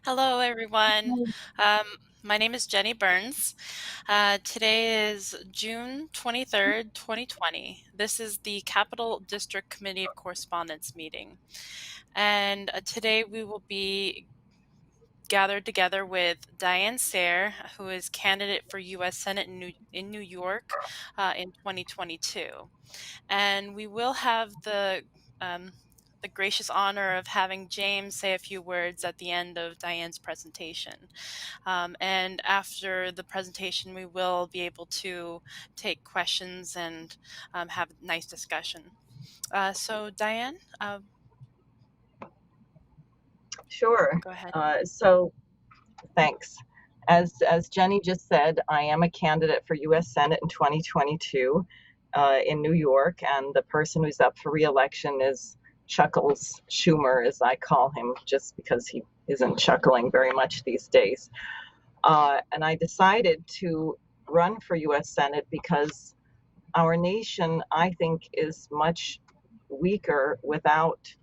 Hello, everyone. Um, my name is Jenny Burns. Today is June 23rd, 2020. This is the Capital District Committee of Correspondence meeting. And today we will be gathered together with Diane Sayre, who is candidate for U.S. Senate in New York in 2022. And we will have the gracious honor of having James say a few words at the end of Diane's presentation. And after the presentation, we will be able to take questions and have a nice discussion. So Diane, Sure. go ahead. So thanks. As Jenny just said, I am a candidate for U.S. Senate in 2022 in New York, and the person who's up for re-election is Chuckles Schumer, as I call him, just because he isn't chuckling very much these days. And I decided to run for U.S. Senate because our nation, I think, is much weaker without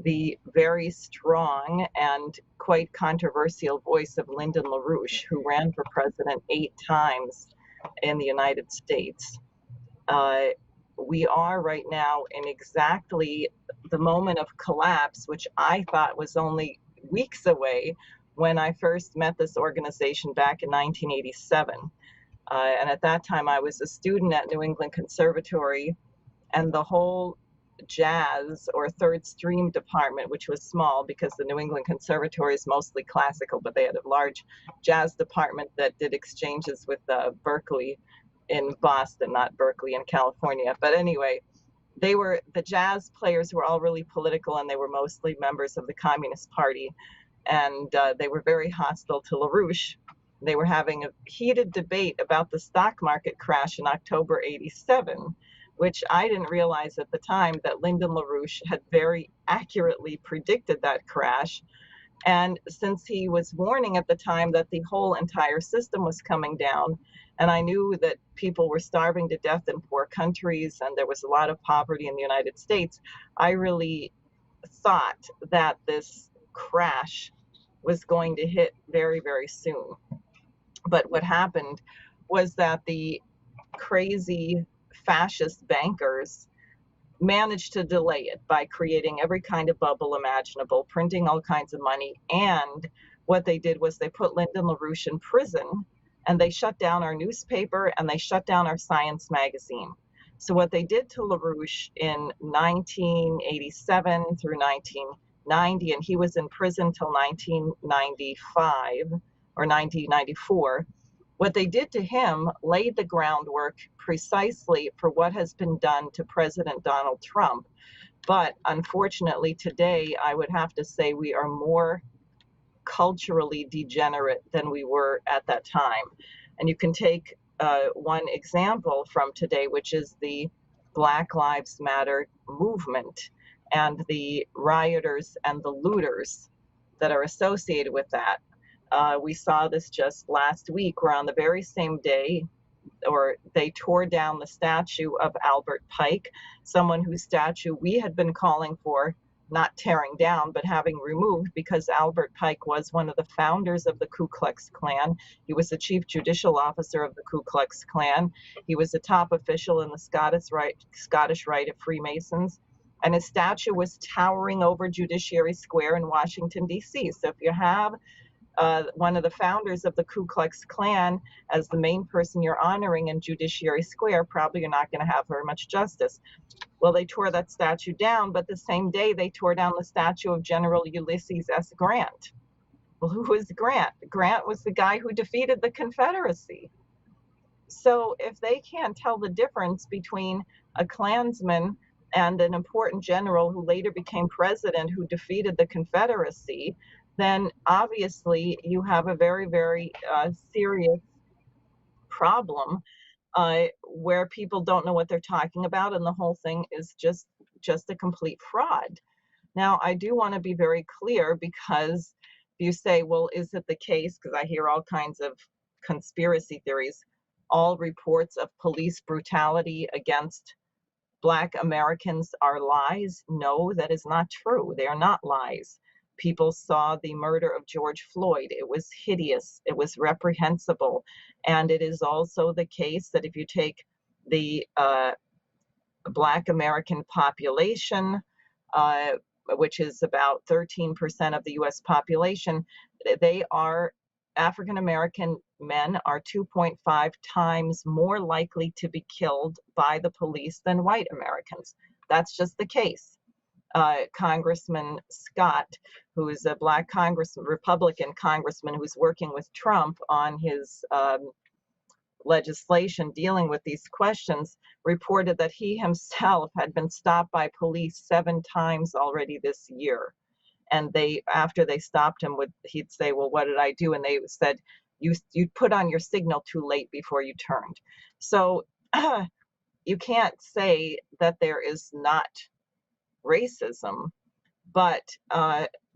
the very strong and quite controversial voice of Lyndon LaRouche, who ran for president 8 times in the United States. Uh, we are right now in exactly the moment of collapse, which I thought was only weeks away when I first met this organization back in 1987. And at that time, I was a student at New England Conservatory, and the whole jazz or third stream department, which was small because the New England Conservatory is mostly classical, but they had a large jazz department that did exchanges with Berkeley in Boston, not Berkeley in California. But anyway, the jazz players were all really political, and they were mostly members of the Communist Party, and they were very hostile to LaRouche. They were having a heated debate about the stock market crash in October 87, which I didn't realize at the time that Lyndon LaRouche had very accurately predicted that crash. And since he was warning at the time that the whole entire system was coming down, and I knew that people were starving to death in poor countries and there was a lot of poverty in the United States, I really thought that this crash was going to hit very, very soon. But what happened was that the crazy fascist bankers managed to delay it by creating every kind of bubble imaginable, printing all kinds of money. And what they did was they put Lyndon LaRouche in prison, and they shut down our newspaper, and they shut down our science magazine. So what they did to LaRouche in 1987 through 1990, and he was in prison till 1995 or 1994, what they did to him laid the groundwork precisely for what has been done to President Donald Trump. But unfortunately, today, I would have to say we are more culturally degenerate than we were at that time. And you can take one example from today, which is the Black Lives Matter movement and the rioters and the looters that are associated with that. We saw this just last week, where on the very same day, or they tore down the statue of Albert Pike, someone whose statue we had been calling for not tearing down, but having removed, because Albert Pike was one of the founders of the Ku Klux Klan. He was the chief judicial officer of the Ku Klux Klan. He was a top official in the Scottish Rite of Freemasons. And his statue was towering over Judiciary Square in Washington, D.C. So if you have one of the founders of the Ku Klux Klan as the main person you're honoring in Judiciary Square, probably you're not going to have very much justice. Well, they tore that statue down, but the same day they tore down the statue of General Ulysses S. Grant. Well, who was Grant? Grant was the guy who defeated the Confederacy. So if they can't tell the difference between a Klansman and an important general who later became president who defeated the Confederacy, then obviously you have a very, very serious problem where people don't know what they're talking about, and the whole thing is just a complete fraud. Now, I do want to be very clear, because you say, well, is it the case? Because I hear all kinds of conspiracy theories. All reports of police brutality against Black Americans are lies. No, that is not true. They are not lies. People saw the murder of George Floyd. It was hideous. It was reprehensible. And it is also the case that if you take the Black American population, uh, which is about 13% of the US population, they are African American men are 2.5 times more likely to be killed by the police than white Americans. That's just the case. Congressman Scott, who is a Black Republican congressman who's working with Trump on his legislation dealing with these questions, reported that he himself had been stopped by police 7 times already this year. And after they stopped him, he'd say, well, what did I do? And they said, you put on your signal too late before you turned. So you can't say that there is not racism, but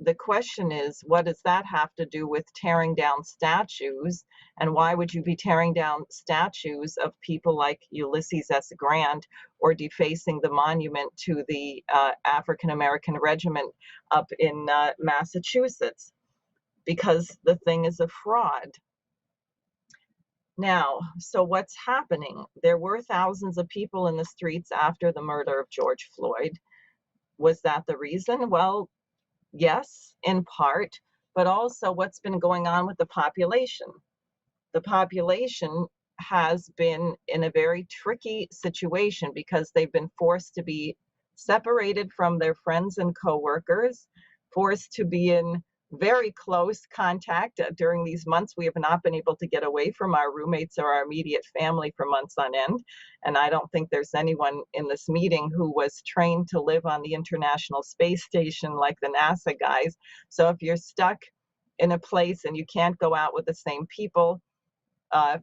the question is, what does that have to do with tearing down statues? And why would you be tearing down statues of people like Ulysses S. Grant, or defacing the monument to the African American regiment up in Massachusetts? Because the thing is a fraud. Now, so what's happening? There were thousands of people in the streets after the murder of George Floyd. Was that the reason? Well, yes, in part, but also what's been going on with the population. The population has been in a very tricky situation because they've been forced to be separated from their friends and coworkers, forced to be in very close contact. During these months, we have not been able to get away from our roommates or our immediate family for months on end. And I don't think there's anyone in this meeting who was trained to live on the International Space Station like the NASA guys. So if you're stuck in a place and you can't go out with the same people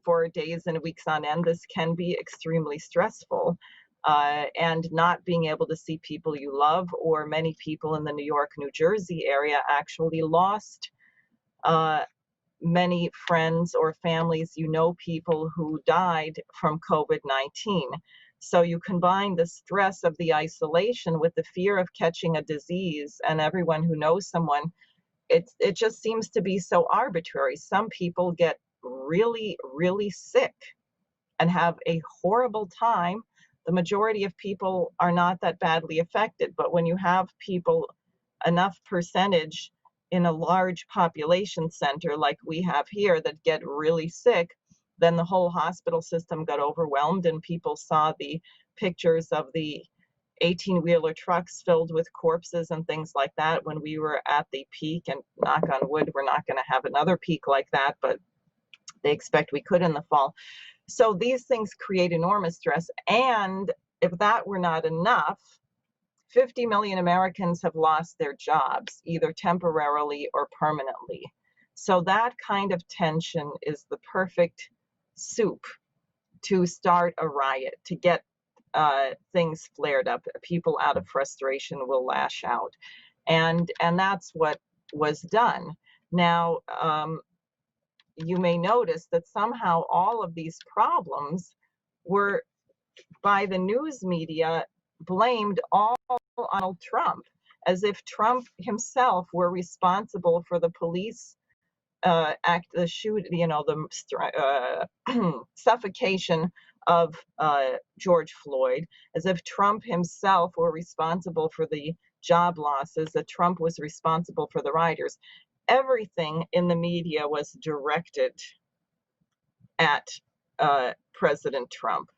for days and weeks on end, this can be extremely stressful. And not being able to see people you love, or many people in the New York, New Jersey area actually lost many friends or families, people who died from COVID-19. So you combine the stress of the isolation with the fear of catching a disease, and everyone who knows someone, it just seems to be so arbitrary. Some people get really, really sick and have a horrible time. The majority of people are not that badly affected, but when you have people, enough percentage in a large population center like we have here, that get really sick, then the whole hospital system got overwhelmed, and people saw the pictures of the 18-wheeler trucks filled with corpses and things like that when we were at the peak. And knock on wood, we're not going to have another peak like that, but they expect we could in the fall. So these things create enormous stress. And if that were not enough, 50 million Americans have lost their jobs, either temporarily or permanently. So that kind of tension is the perfect soup to start a riot, to get things flared up. People out of frustration will lash out. And that's what was done. Now, you may notice that somehow all of these problems were, by the news media, blamed all on Donald Trump, as if Trump himself were responsible for the police the suffocation of George Floyd, as if Trump himself were responsible for the job losses, that Trump was responsible for the rioters. Everything in the media was directed at President Trump.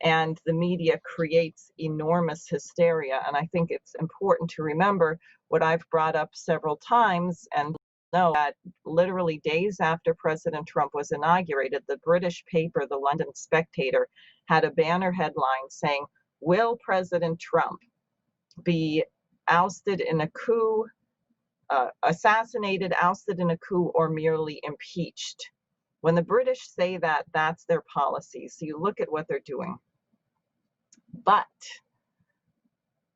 And the media creates enormous hysteria. And I think it's important to remember what I've brought up several times, and know that literally days after President Trump was inaugurated, the British paper, the London Spectator, had a banner headline saying, "Will President Trump be ousted in a coup, assassinated, ousted in a coup, or merely impeached?" When the British say that, that's their policy. So you look at what they're doing. But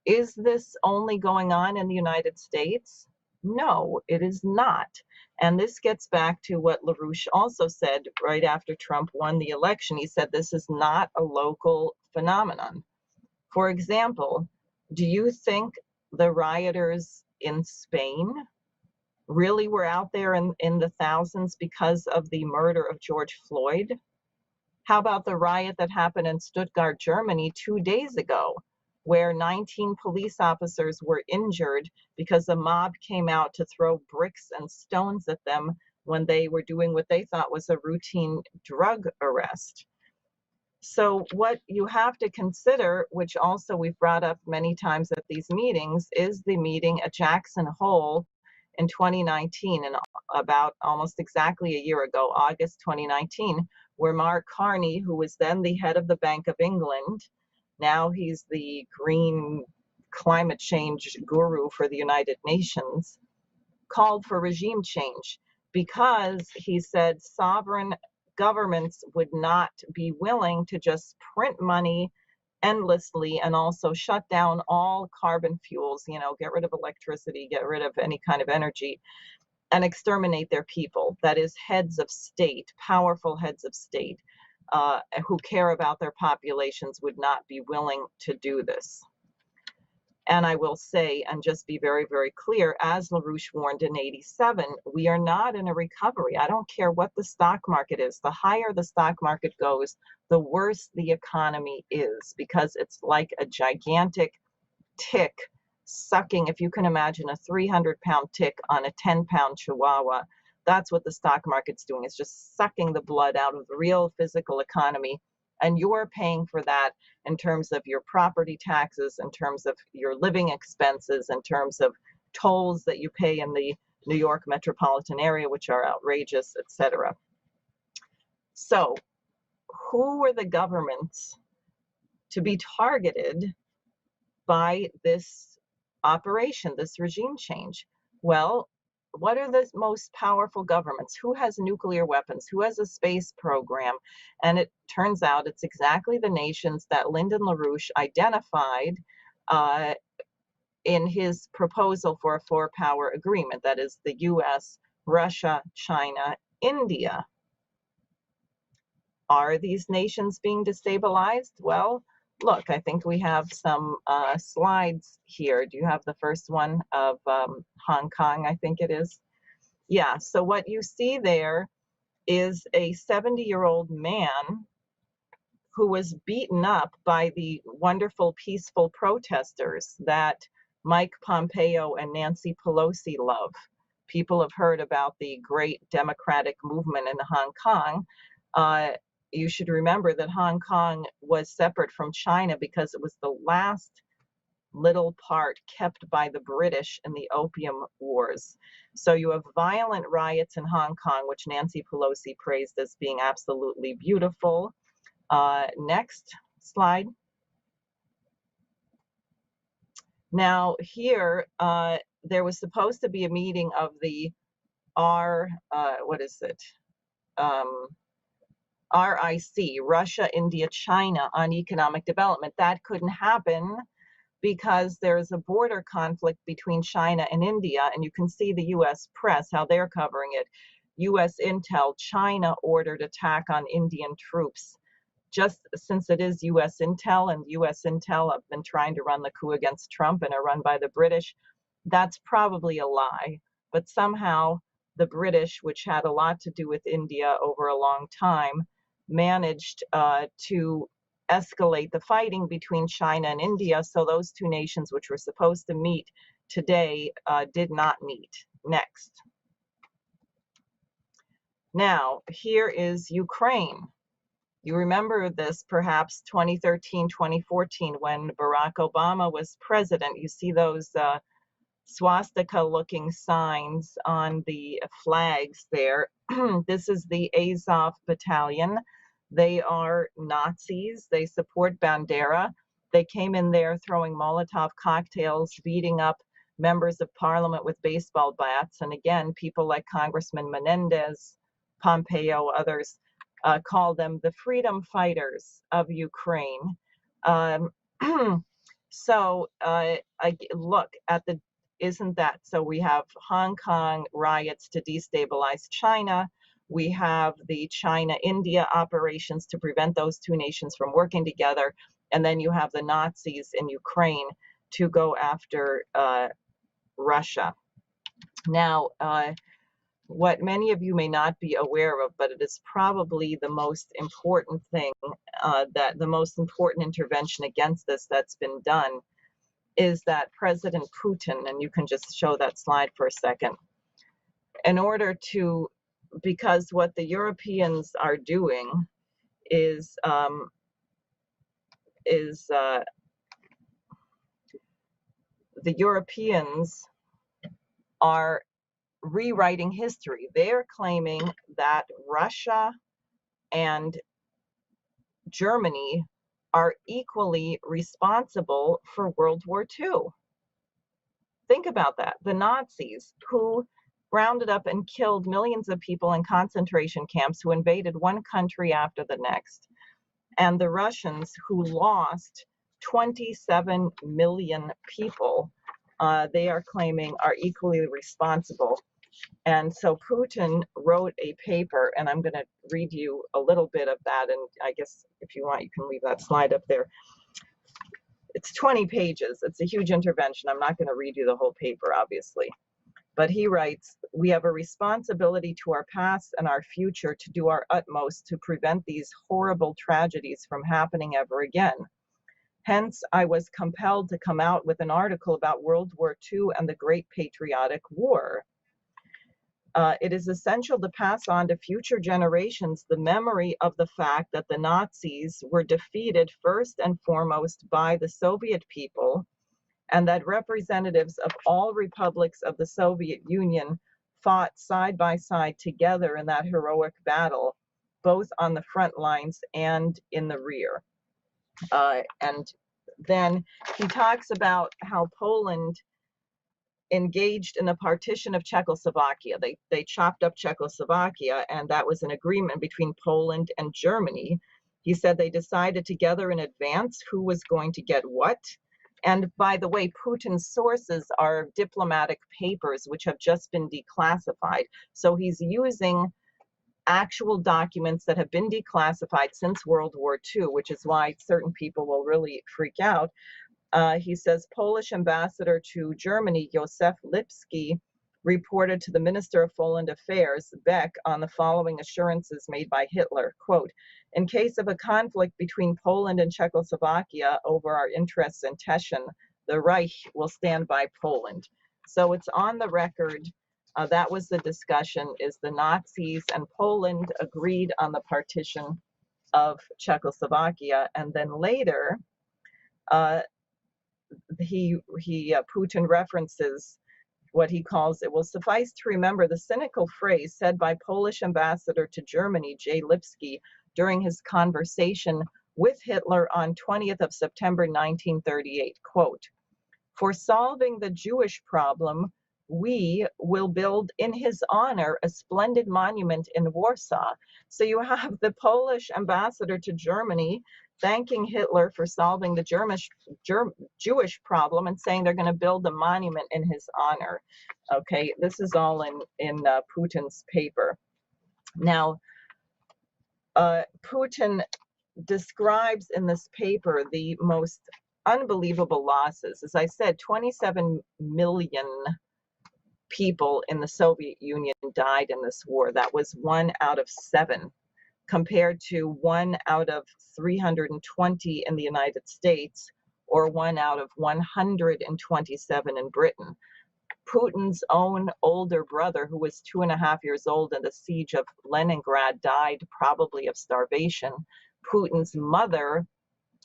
is this only going on in the United States? No, it is not. And this gets back to what LaRouche also said right after Trump won the election. He said this is not a local phenomenon. For example, do you think the rioters in Spain really were out there in the thousands because of the murder of George Floyd? How about the riot that happened in Stuttgart, Germany 2 days ago, where 19 police officers were injured because a mob came out to throw bricks and stones at them when they were doing what they thought was a routine drug arrest? So what you have to consider, which also we've brought up many times at these meetings, is the meeting at Jackson Hole in 2019, and about almost exactly a year ago, August 2019, where Mark Carney, who was then the head of the Bank of England, now he's the green climate change guru for the United Nations, called for regime change because he said sovereign governments would not be willing to just print money endlessly and also shut down all carbon fuels, get rid of electricity, get rid of any kind of energy, and exterminate their people. That is, heads of state, powerful heads of state, who care about their populations would not be willing to do this. And I will say, and just be very, very clear, as LaRouche warned in '87, we are not in a recovery. I don't care what the stock market is. The higher the stock market goes, the worse the economy is, because it's like a gigantic tick sucking, if you can imagine a 300-pound tick on a 10-pound chihuahua. That's what the stock market's doing. It's just sucking the blood out of the real physical economy. And you're paying for that in terms of your property taxes, in terms of your living expenses, in terms of tolls that you pay in the New York metropolitan area, which are outrageous, etc. So who were the governments to be targeted by this operation, this regime change? Well, what are the most powerful governments? Who has nuclear weapons? Who has a space program? And it turns out it's exactly the nations that Lyndon LaRouche identified in his proposal for a four-power agreement. That is the US, Russia, China, India. Are these nations being destabilized? Well, look, I think we have some slides here. Do you have the first one of Hong Kong, I think it is? Yeah, so what you see there is a 70-year-old man who was beaten up by the wonderful peaceful protesters that Mike Pompeo and Nancy Pelosi love. People have heard about the great democratic movement in Hong Kong. You should remember that Hong Kong was separate from China because it was the last little part kept by the British in the Opium Wars. So you have violent riots in Hong Kong, which Nancy Pelosi praised as being absolutely beautiful. Next slide. Now here, there was supposed to be a meeting of the RIC, Russia, India, China, on economic development. That couldn't happen because there's a border conflict between China and India, and you can see the US press, how they're covering it. US intel, China ordered attack on Indian troops. Just since it is US intel, and US intel have been trying to run the coup against Trump and are run by the British, that's probably a lie. But somehow the British, which had a lot to do with India over a long time, managed to escalate the fighting between China and India. So those two nations, which were supposed to meet today, did not meet. Next. Now, here is Ukraine. You remember this perhaps 2013, 2014, when Barack Obama was president. You see those swastika-looking signs on the flags there. This is the Azov Battalion. They are Nazis. They support Bandera. They came in there throwing Molotov cocktails, beating up members of parliament with baseball bats. And again, people like Congressman Menendez, Pompeo, others call them the freedom fighters of Ukraine. So I look at the, isn't that, so we have Hong Kong riots to destabilize China. We have the China-India operations to prevent those two nations from working together. And then you have the Nazis in Ukraine to go after Russia. Now, what many of you may not be aware of, but it is probably the most important thing, that the most important intervention against this that's been done, is that President Putin, and you can just show that slide for a second, in order to, because what the Europeans are doing is the Europeans are rewriting history. They're claiming that Russia and Germany are equally responsible for World War II. Think about that. The Nazis, who rounded up and killed millions of people in concentration camps, who invaded one country after the next, and the Russians, who lost 27 million people, they are claiming are equally responsible. And so Putin wrote a paper, and I'm going to read you a little bit of that, and I guess if you want, you can leave that slide up there. It's 20 pages. It's a huge intervention. I'm not going to read you the whole paper, obviously. But he writes, "We have a responsibility to our past and our future to do our utmost to prevent these horrible tragedies from happening ever again. Hence, I was compelled to come out with an article about World War II and the Great Patriotic War. It is essential to pass on to future generations the memory of the fact that the Nazis were defeated first and foremost by the Soviet people, and that representatives of all republics of the Soviet Union fought side by side together in that heroic battle, both on the front lines and in the rear." And then he talks about how Poland engaged in the partition of Czechoslovakia. They chopped up Czechoslovakia, and that was an agreement between Poland and Germany. He said they decided together in advance who was going to get what. And by the way, Putin's sources are diplomatic papers which have just been declassified. So he's using actual documents that have been declassified since World War II, which is why certain people will really freak out. He says Polish ambassador to Germany, Józef Lipski, reported to the Minister of Foreign Affairs, Beck, on the following assurances made by Hitler, quote, "In case of a conflict between Poland and Czechoslovakia over our interests in Teschen, the Reich will stand by Poland." So it's on the record. That was the discussion, is the Nazis and Poland agreed on the partition of Czechoslovakia. And then later, Putin references what he calls, "It will suffice to remember the cynical phrase said by Polish ambassador to Germany, J. Lipski, during his conversation with Hitler on 20th of September 1938, quote, 'For solving the Jewish problem, we will build in his honor a splendid monument in Warsaw.'" So you have the Polish ambassador to Germany thanking Hitler for solving the Jewish problem and saying they're going to build a monument in his honor. Okay, this is all in Putin's paper. Now, Putin describes in this paper the most unbelievable losses. As I said, 27 million people in the Soviet Union died in this war. That was 1 out of 7, compared to 1 out of 320 in the United States, or 1 out of 127 in Britain. Putin's own older brother, who was 2.5 years old in the siege of Leningrad, died probably of starvation. Putin's mother,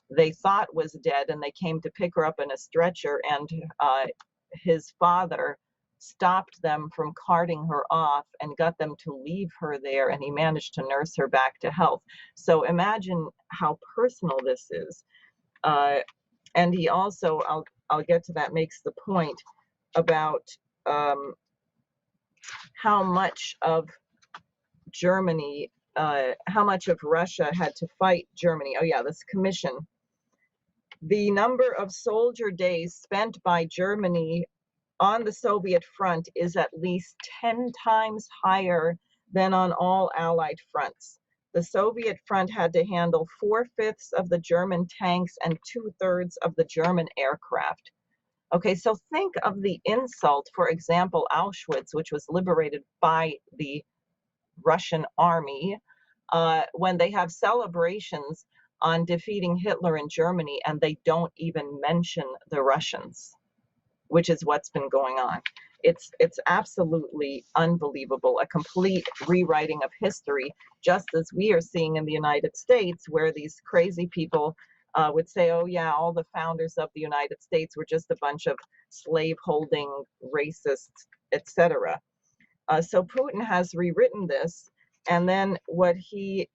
they thought was dead, and they came to pick her up in a stretcher, and his father stopped them from carting her off and got them to leave her there, and he managed to nurse her back to health. So imagine how personal this is. And he also, I'll get to that, makes the point about how much of Germany, how much of Russia had to fight Germany. Oh yeah, this commission. The number of soldier days spent by Germany on the Soviet front is at least 10 times higher than on all Allied fronts. The Soviet front had to handle 4/5 of the German tanks and 2/3 of the German aircraft. Okay, so think of the insult, for example, Auschwitz, which was liberated by the Russian army, when they have celebrations on defeating Hitler in Germany and they don't even mention the Russians, which is what's been going on. It's absolutely unbelievable, a complete rewriting of history, just as we are seeing in the United States, where these crazy people would say, oh yeah, all the founders of the United States were just a bunch of slave-holding racists, etc. So Putin has rewritten this, and then he's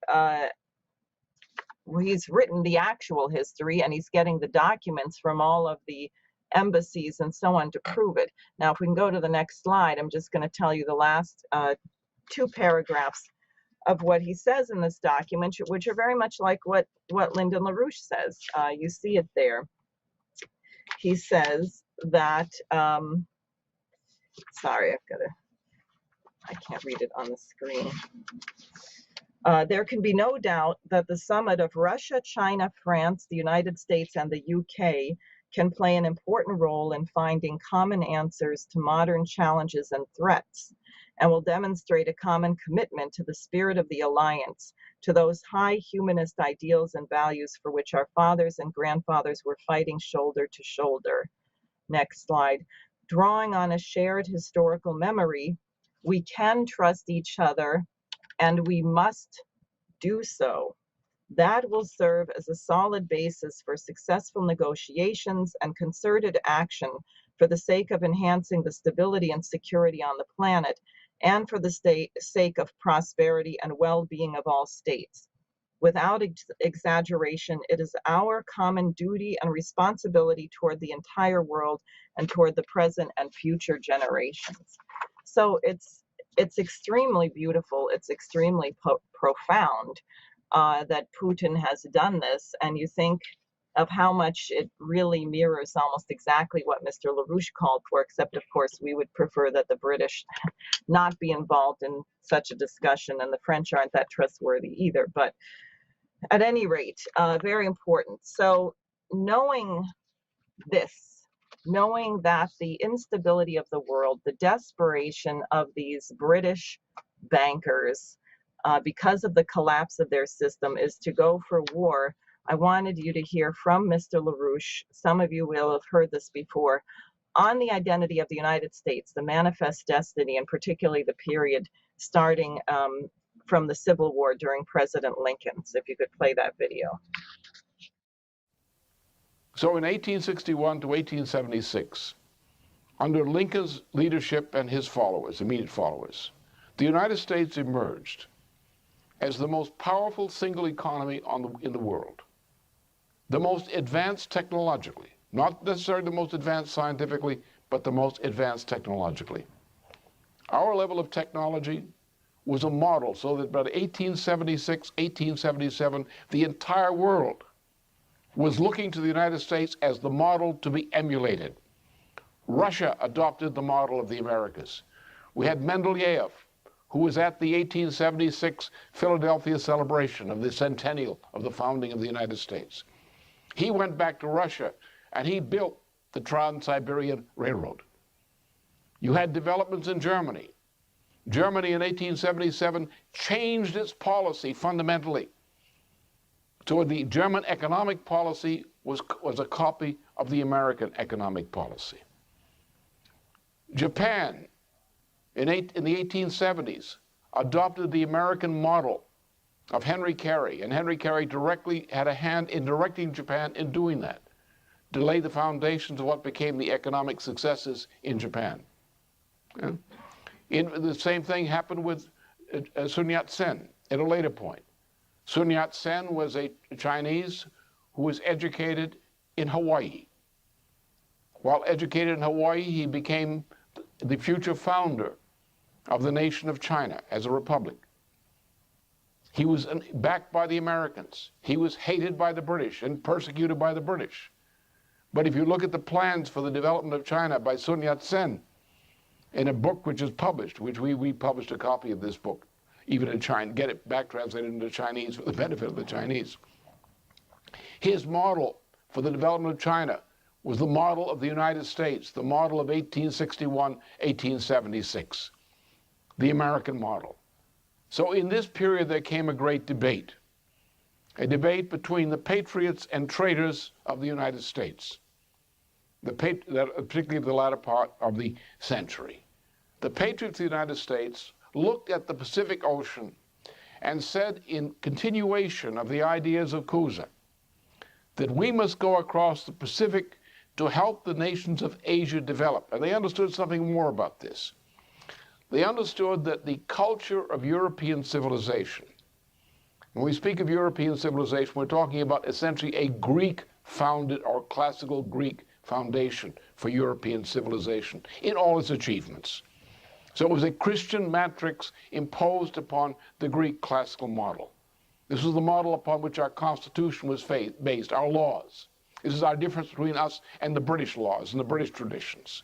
written the actual history, and he's getting the documents from all of the embassies and so on to prove it. Now, if we can go to the next slide, I'm just going to tell you the last two paragraphs of what he says in this document, which are very much like what Lyndon LaRouche says. You see it there. He says that, sorry, I can't read it on the screen. There can be no doubt that the summit of Russia, China, France, the United States, and the UK can play an important role in finding common answers to modern challenges and threats, and will demonstrate a common commitment to the spirit of the alliance, to those high humanist ideals and values for which our fathers and grandfathers were fighting shoulder to shoulder. Next slide. Drawing on a shared historical memory, we can trust each other, and we must do so. That will serve as a solid basis for successful negotiations and concerted action for the sake of enhancing the stability and security on the planet, and for the sake of prosperity and well-being of all states. Without exaggeration, it is our common duty and responsibility toward the entire world and toward the present and future generations. So it's extremely beautiful. It's extremely profound that Putin has done this, and you think of how much it really mirrors almost exactly what Mr. LaRouche called for, except of course we would prefer that the British not be involved in such a discussion, and the French aren't that trustworthy either. But at any rate, very important. So knowing this, knowing that the instability of the world, the desperation of these British bankers, because of the collapse of their system, is to go for war, I wanted you to hear from Mr. LaRouche. Some of you will have heard this before, on the identity of the United States, the manifest destiny, and particularly the period starting from the Civil War during President Lincoln. So if you could play that video. So in 1861 to 1876, under Lincoln's leadership and his followers, immediate followers, the United States emerged as the most powerful single economy in the world, the most advanced technologically, not necessarily the most advanced scientifically, but the most advanced technologically. Our level of technology was a model, so that by 1876, 1877, the entire world was looking to the United States as the model to be emulated. Russia adopted the model of the Americas. We had Mendeleev, who was at the 1876 Philadelphia celebration of the centennial of the founding of the United States. He went back to Russia and he built the Trans-Siberian Railroad. You had developments in Germany. Germany in 1877 changed its policy fundamentally. So the German economic policy was a copy of the American economic policy. Japan in the 1870s adopted the American model of Henry Carey, and Henry Carey directly had a hand in directing Japan in doing that, to lay the foundations of what became the economic successes in Japan. Yeah? The same thing happened with Sun Yat-sen at a later point. Sun Yat-sen was a Chinese who was educated in Hawaii. While educated in Hawaii, he became the future founder of the nation of China as a republic. He was backed by the Americans. He was hated by the British and persecuted by the British. But if you look at the plans for the development of China by Sun Yat-sen, in a book which is published, which we published a copy of this book, even in China, get it back translated into Chinese for the benefit of the Chinese. His model for the development of China was the model of the United States, the model of 1861, 1876, the American model. So in this period, there came a great debate, a debate between the patriots and traitors of the United States, particularly the latter part of the century. The patriots of the United States looked at the Pacific Ocean and said, in continuation of the ideas of Coup, that we must go across the Pacific to help the nations of Asia develop. And they understood something more about this. They understood that the culture of European civilization, when we speak of European civilization, we're talking about essentially a Greek-founded or classical Greek foundation for European civilization in all its achievements. So it was a Christian matrix imposed upon the Greek classical model. This was the model upon which our Constitution was based, our laws. This is our difference between us and the British laws and the British traditions.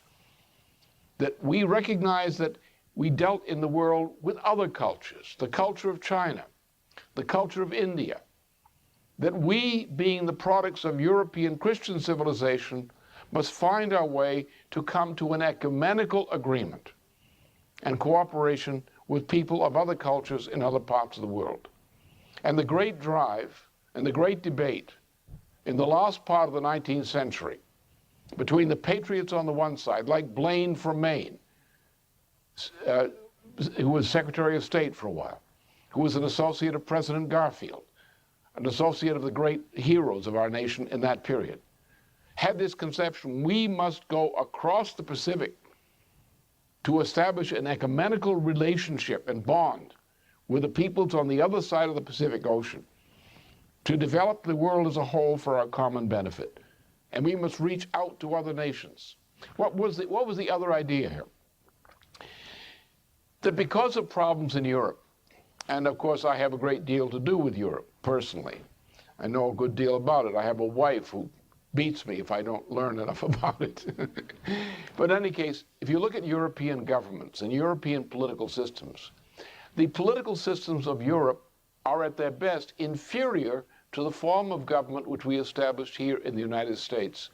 That we recognize that we dealt in the world with other cultures, the culture of China, the culture of India, that we, being the products of European Christian civilization, must find our way to come to an ecumenical agreement and cooperation with people of other cultures in other parts of the world. And the great drive and the great debate in the last part of the 19th century between the patriots on the one side, like Blaine from Maine, who was Secretary of State for a while, who was an associate of President Garfield, an associate of the great heroes of our nation in that period, had this conception: we must go across the Pacific to establish an ecumenical relationship and bond with the peoples on the other side of the Pacific Ocean, to develop the world as a whole for our common benefit. And we must reach out to other nations. What was the other idea here? That because of problems in Europe, and of course I have a great deal to do with Europe personally, I know a good deal about it. I have a wife who beats me if I don't learn enough about it. But in any case, if you look at European governments and European political systems, the political systems of Europe are at their best inferior to the form of government which we established here in the United States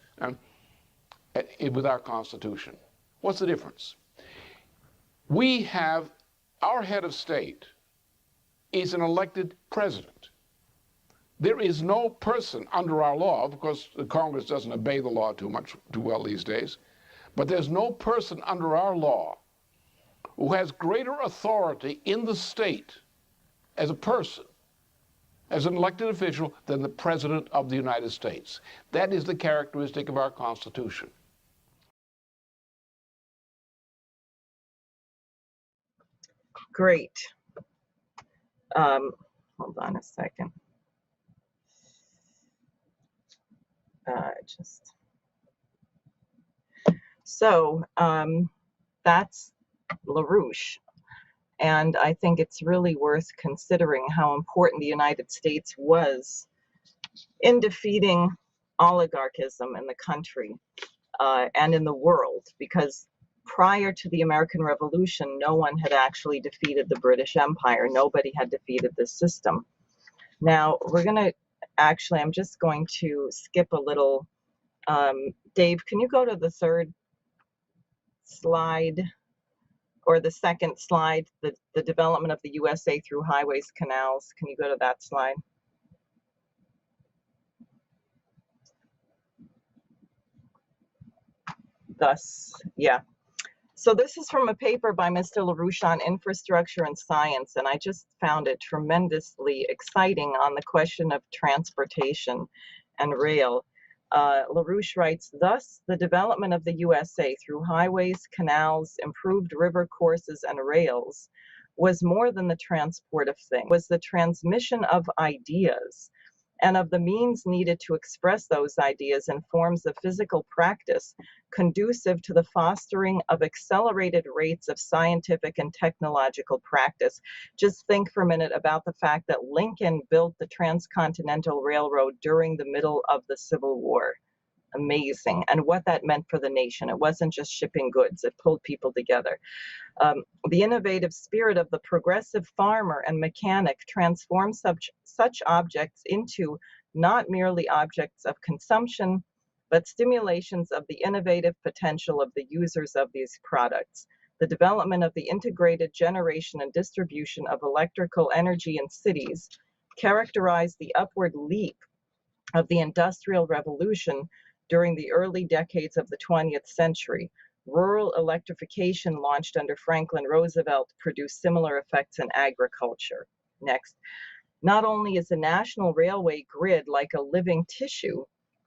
with our Constitution. What's the difference? We have, our head of state is an elected president. There is no person under our law, because the Congress doesn't obey the law too well these days, but there's no person under our law who has greater authority in the state as a person, as an elected official, than the President of the United States. That is the characteristic of our Constitution. Great. Hold on a second. So that's LaRouche. And I think it's really worth considering how important the United States was in defeating oligarchism in the country and in the world, because prior to the American Revolution, no one had actually defeated the British Empire. Nobody had defeated this system. Now, we're going to actually, I'm just going to skip a little. Dave, can you go to the third slide? Or the second slide, the development of the USA through highways, canals. Can you go to that slide? Thus, yeah. So this is from a paper by Mr. LaRouche on infrastructure and science, and I just found it tremendously exciting on the question of transportation and rail. LaRouche writes, thus, the development of the USA through highways, canals, improved river courses, and rails was more than the transport of things, was the transmission of ideas and of the means needed to express those ideas in forms of physical practice conducive to the fostering of accelerated rates of scientific and technological practice. Just think for a minute about the fact that Lincoln built the Transcontinental Railroad during the middle of the Civil War. Amazing. And what that meant for the nation. It wasn't just shipping goods, it pulled people together. The innovative spirit of the progressive farmer and mechanic transformed such objects into not merely objects of consumption, but stimulations of the innovative potential of the users of these products. The development of the integrated generation and distribution of electrical energy in cities characterized the upward leap of the Industrial Revolution during the early decades of the 20th century. Rural electrification launched under Franklin Roosevelt produced similar effects in agriculture. Next. Not only is the national railway grid like a living tissue,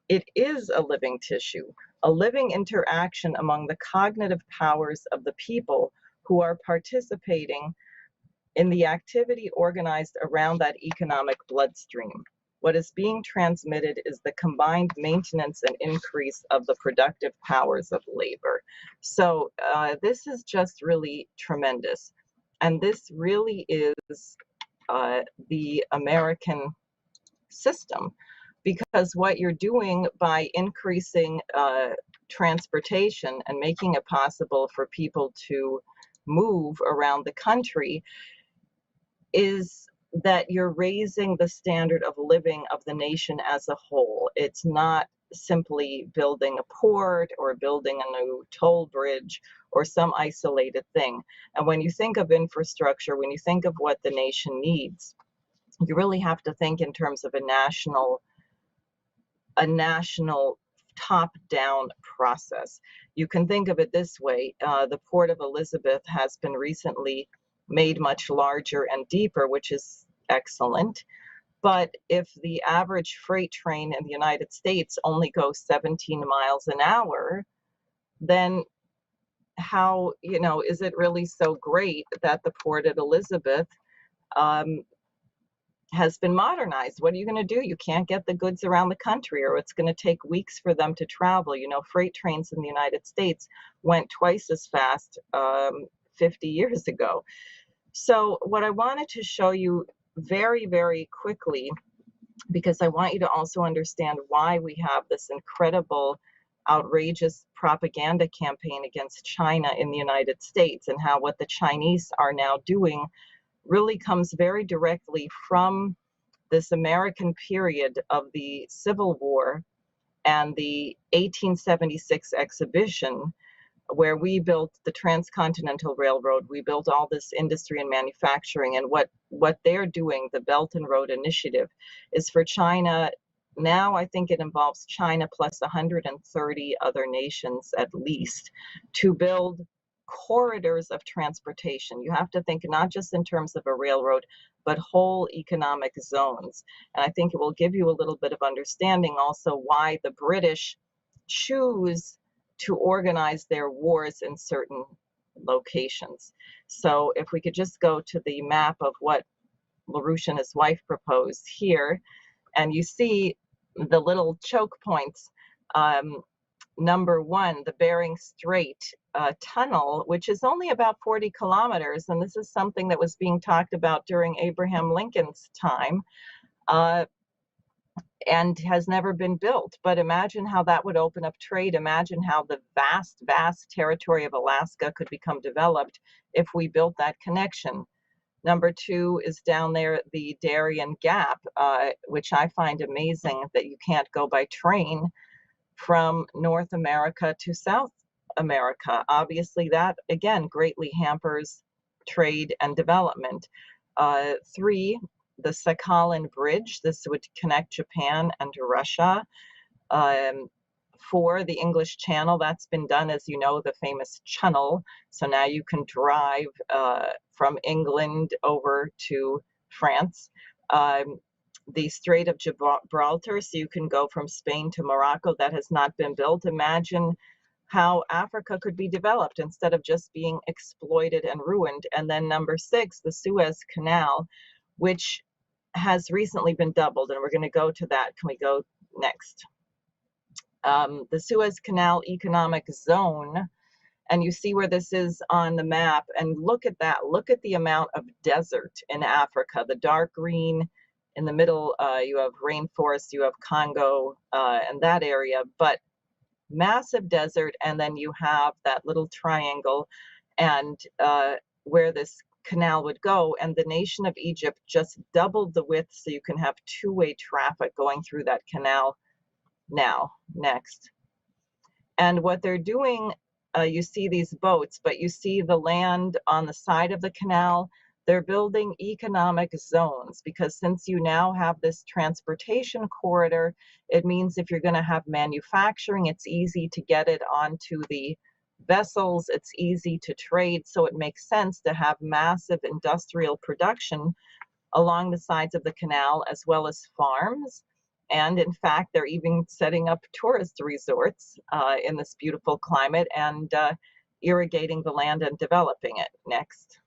it is a living tissue, a living interaction among the cognitive powers of the people who are participating in the activity organized around that economic bloodstream. What is being transmitted is the combined maintenance and increase of the productive powers of labor. So this is just really tremendous. And this really is the American system, because what you're doing by increasing transportation and making it possible for people to move around the country is that you're raising the standard of living of the nation as a whole. It's not simply building a port or building a new toll bridge or some isolated thing. And when you think of infrastructure, when you think of what the nation needs, you really have to think in terms of a national top-down process. You can think of it this way. The Port of Elizabeth has been recently made much larger and deeper, which is excellent. But if the average freight train in the United States only goes 17 miles an hour, then how, is it really so great that the Port at Elizabeth has been modernized? What are you going to do? You can't get the goods around the country, or it's going to take weeks for them to travel. Freight trains in the United States went twice as fast 50 years ago. So what I wanted to show you very, very quickly, because I want you to also understand why we have this incredible, outrageous propaganda campaign against China in the United States, and how what the Chinese are now doing really comes very directly from this American period of the Civil War and the 1876 exhibition, where we built the Transcontinental Railroad, we built all this industry and manufacturing, and what they're doing, the Belt and Road Initiative, is for China. Now I think it involves China plus 130 other nations at least, to build corridors of transportation. You have to think not just in terms of a railroad, but whole economic zones. And I think it will give you a little bit of understanding also why the British choose to organize their wars in certain locations. So if we could just go to the map of what LaRouche and his wife proposed here, and you see the little choke points. Number one, the Bering Strait tunnel, which is only about 40 kilometers, and this is something that was being talked about during Abraham Lincoln's time, and has never been built. But imagine how that would open up trade. Imagine how the vast, vast territory of Alaska could become developed if we built that connection. Number two is down there, the Darien Gap, which I find amazing that you can't go by train from North America to South America. Obviously, that, again, greatly hampers trade and development. Three, the Sakhalin Bridge. This would connect Japan and Russia. Four, the English Channel. That's been done, as you know, the famous Channel. So now you can drive from England over to France. The Strait of Gibraltar, so you can go from Spain to Morocco. That has not been built. Imagine how Africa could be developed instead of just being exploited and ruined. And then number six, the Suez Canal, which has recently been doubled, and we're going to go to that. Can we go next? The Suez Canal Economic Zone, and you see where this is on the map, and look at that. Look at the amount of desert in Africa. The dark green in the middle, you have rainforest, you have Congo, and that area, but massive desert, and then you have that little triangle, and where this canal would go, and the nation of Egypt just doubled the width so you can have two-way traffic going through that canal. Now, next. And what they're doing, you see these boats, but you see the land on the side of the canal. They're building economic zones, because since you now have this transportation corridor, it means if you're going to have manufacturing, it's easy to get it onto the vessels, it's easy to trade. So it makes sense to have massive industrial production along the sides of the canal, as well as farms. And in fact, they're even setting up tourist resorts in this beautiful climate and irrigating the land and developing it. Next.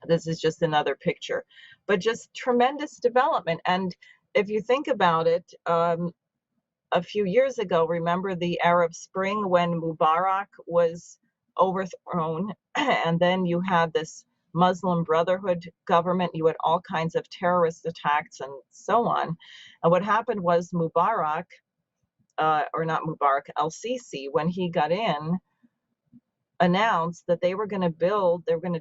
This is just another picture, but just tremendous development. And if you think about it, a few years ago, remember the Arab Spring when Mubarak was overthrown, and then you had this Muslim Brotherhood government, you had all kinds of terrorist attacks and so on. And what happened was Mubarak, or not Mubarak, El-Sisi, when he got in, announced that they were going to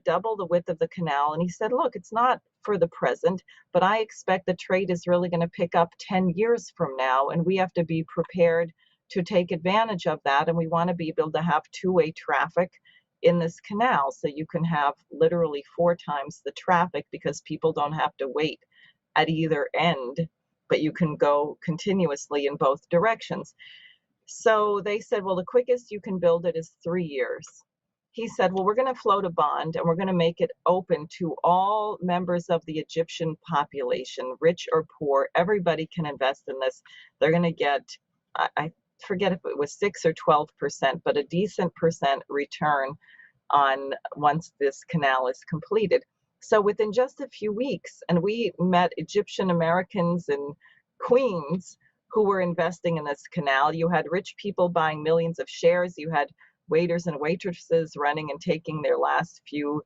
double the width of the canal. And he said, look, it's not for the present, but I expect the trade is really going to pick up 10 years from now. And we have to be prepared to take advantage of that. And we want to be able to have two-way traffic in this canal. So you can have literally 4 times the traffic, because people don't have to wait at either end, but you can go continuously in both directions. So they said, well, the quickest you can build it is 3 years. He said, well, we're going to float a bond and we're going to make it open to all members of the Egyptian population, rich or poor. Everybody can invest in this. They're going to get, I forget if it was 6 or 12%, but a decent percent return on once this canal is completed. So within just a few weeks, and we met Egyptian Americans in Queens who were investing in this canal. You had rich people buying millions of shares. You had waiters and waitresses running and taking their last few,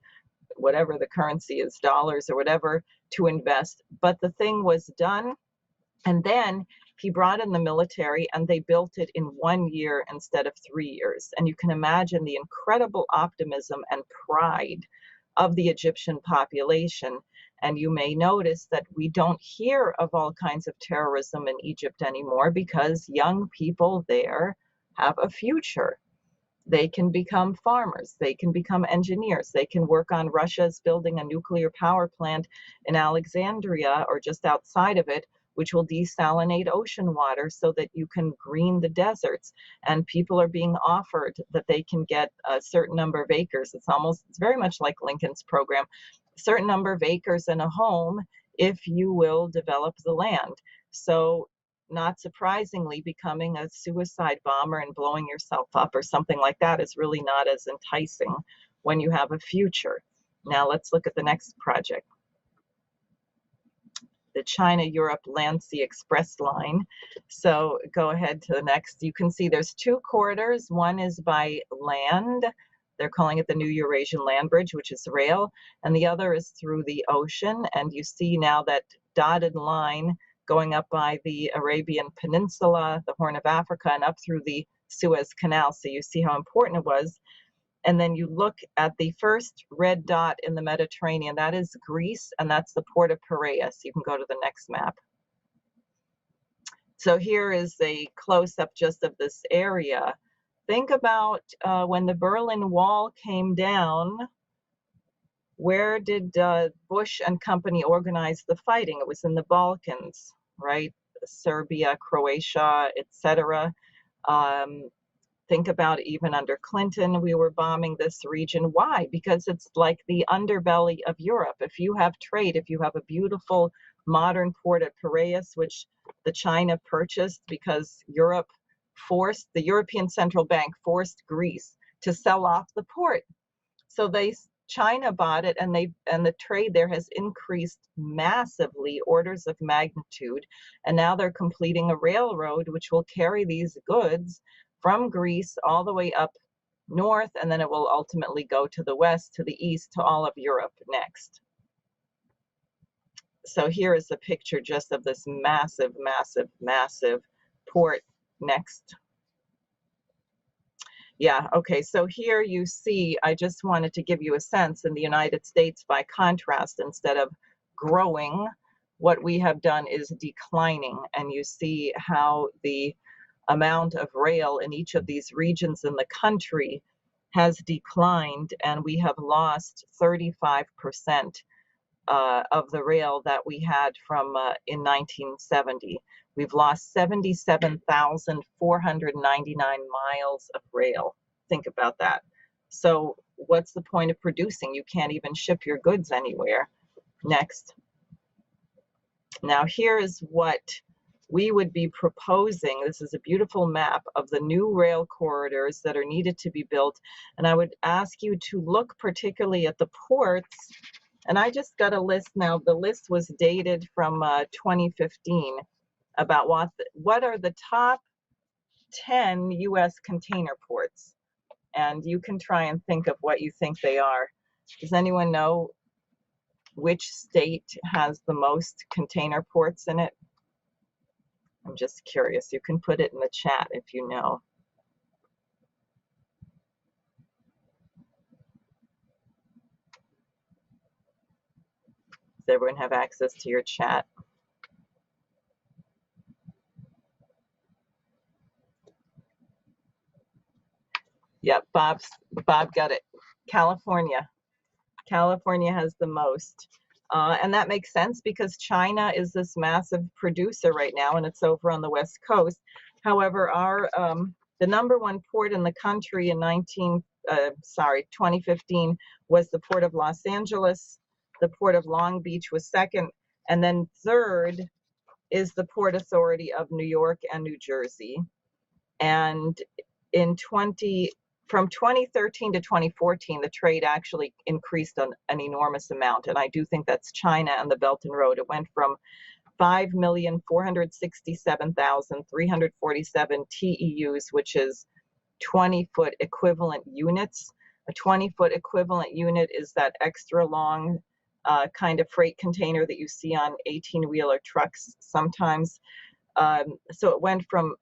whatever the currency is, dollars or whatever, to invest. But the thing was done. And then he brought in the military and they built it in 1 year instead of 3 years. And you can imagine the incredible optimism and pride of the Egyptian population. And you may notice that we don't hear of all kinds of terrorism in Egypt anymore, because young people there have a future. They can become farmers, they can become engineers, they can work on Russia's building a nuclear power plant in Alexandria or just outside of it, which will desalinate ocean water so that you can green the deserts. And people are being offered that they can get a certain number of acres. It's very much like Lincoln's program, a certain number of acres and a home if you will develop the land. So not surprisingly, becoming a suicide bomber and blowing yourself up or something like that is really not as enticing when you have a future. Now let's look at the next project. The China-Europe Land Sea Express line. So go ahead to the next. You can see there's 2 corridors. One is by land. They're calling it the New Eurasian Land Bridge, which is rail. And the other is through the ocean. And you see now that dotted line going up by the Arabian Peninsula, the Horn of Africa, and up through the Suez Canal. So you see how important it was. And then you look at the first red dot in the Mediterranean, that is Greece, and that's the port of Piraeus. You can go to the next map. So here is a close-up just of this area. Think about when the Berlin Wall came down, where did Bush and company organize the fighting? It was in the Balkans, right? Serbia, Croatia, etc. Think about even under Clinton, we were bombing this region. Why? Because it's like the underbelly of Europe. If you have trade, if you have a beautiful modern port at Piraeus, which the China purchased because Europe forced, the European Central Bank forced Greece to sell off the port. So China bought it, and the trade there has increased massively, orders of magnitude. And now they're completing a railroad which will carry these goods from Greece all the way up north, and then it will ultimately go to the west, to the east, to all of Europe next. So here is a picture just of this massive, massive, massive port next. Yeah, okay, so here you see, I just wanted to give you a sense, in the United States, by contrast, instead of growing, what we have done is declining. And you see how the amount of rail in each of these regions in the country has declined, and we have lost 35% of the rail that we had from in 1970. We've lost 77,499 miles of rail. Think about that. So what's the point of producing? You can't even ship your goods anywhere. Next. Now here is what we would be proposing. This is a beautiful map of the new rail corridors that are needed to be built. And I would ask you to look particularly at the ports. And I just got a list now. The list was dated from 2015 about what are the top 10 U.S. container ports. And you can try and think of what you think they are. Does anyone know which state has the most container ports in it? I'm just curious. You can put it in the chat if you know. Does everyone have access to your chat? Yep, Bob got it. California. California has the most. And that makes sense because China is this massive producer right now, and it's over on the West Coast. However, the number one port in the country in 2015 was the Port of Los Angeles. The Port of Long Beach was second, and then third is the Port Authority of New York and New Jersey. And from 2013 to 2014, the trade actually increased an enormous amount, and I do think that's China and the Belt and Road. It went from 5,467,347 TEUs, which is 20-foot equivalent units. A 20-foot equivalent unit is that extra long kind of freight container that you see on 18-wheeler trucks sometimes. So it went from